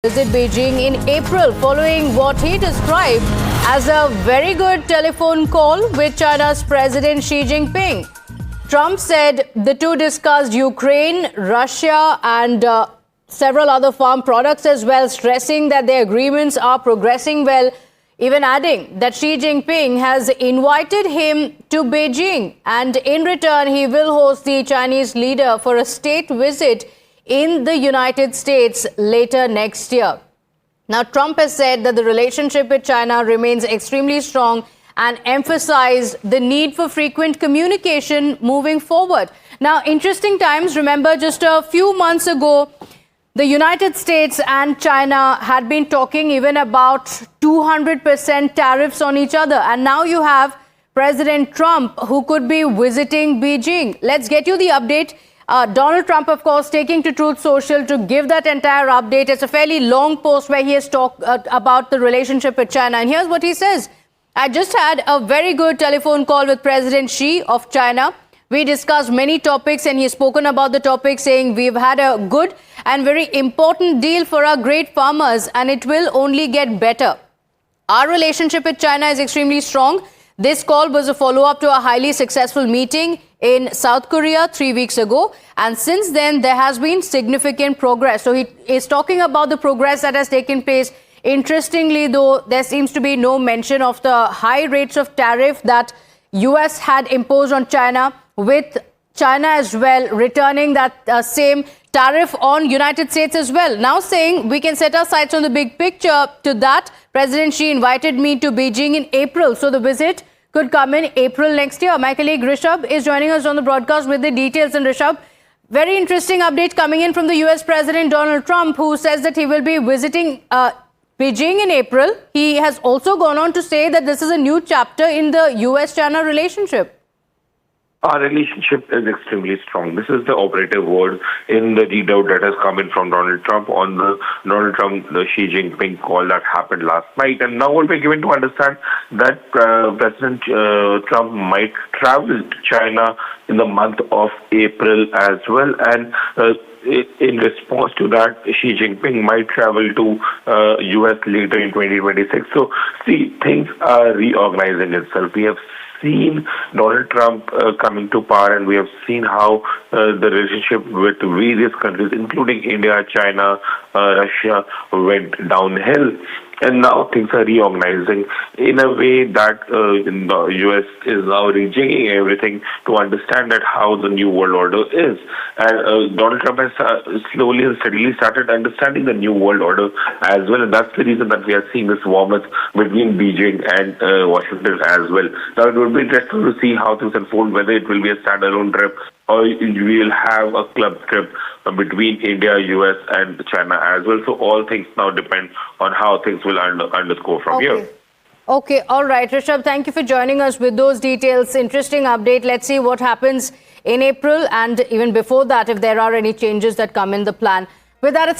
Visit Beijing in April following what he described as a very good telephone call with China's President Xi Jinping. Trump said the two discussed Ukraine, Russia and several other farm products as well, stressing that their agreements are progressing well, even adding that Xi Jinping has invited him to Beijing and in return he will host the Chinese leader for a state visit in the United States later next year. Now, Trump has said that the relationship with China remains extremely strong and emphasized the need for frequent communication moving forward. Now, interesting times. Remember, just a few months ago, the United States and China had been talking even about 200% tariffs on each other. And now you have President Trump who could be visiting Beijing. Let's get you the update. Donald Trump, of course, taking to Truth Social to give that entire update. It's a fairly long post where he has talked about the relationship with China. And here's what he says. I just had a very good telephone call with President Xi of China. We discussed many topics and he's spoken about the topic, saying we've had a good and very important deal for our great farmers and it will only get better. Our relationship with China is extremely strong. This call was a follow-up to a highly successful meeting in South Korea 3 weeks ago. And since then, there has been significant progress. So he is talking about the progress that has taken place. Interestingly, though, there seems to be no mention of the high rates of tariff that US had imposed on China, with China as well returning that same tariff on United States as well. Now saying we can set our sights on the big picture. To that, President Xi invited me to Beijing in April. So the visit could come in April next year. My colleague Rishabh is joining us on the broadcast with the details. And Rishabh, very interesting update coming in from the US President Donald Trump, who says that he will be visiting Beijing in April. He has also gone on to say that this is a new chapter in the US-China relationship. Our relationship is extremely strong. This is the operative word in the readout that has come in from Donald Trump on the Xi Jinping call that happened last night. And now what we're given to understand that President Trump might travel to China in the month of April as well. And in response to that, Xi Jinping might travel to US later in 2026. So, see, things are reorganizing itself. We have seen Donald Trump coming to power, and we have seen how the relationship with various countries, including India, China, Russia, went downhill. And now things are reorganizing in a way that the U.S. is now rejigging everything to understand that how the new world order is. And Donald Trump has slowly and steadily started understanding the new world order as well. And that's the reason that we are seeing this warmth between Beijing and Washington as well. Now, it would be interesting to see how things unfold, whether it will be a standalone trip or we will have a club trip between India, US and China as well. So all things now depend on how things will underscore from here. Okay, all right. Rishabh, thank you for joining us with those details. Interesting update. Let's see what happens in April and even before that, if there are any changes that come in the plan. With that, it's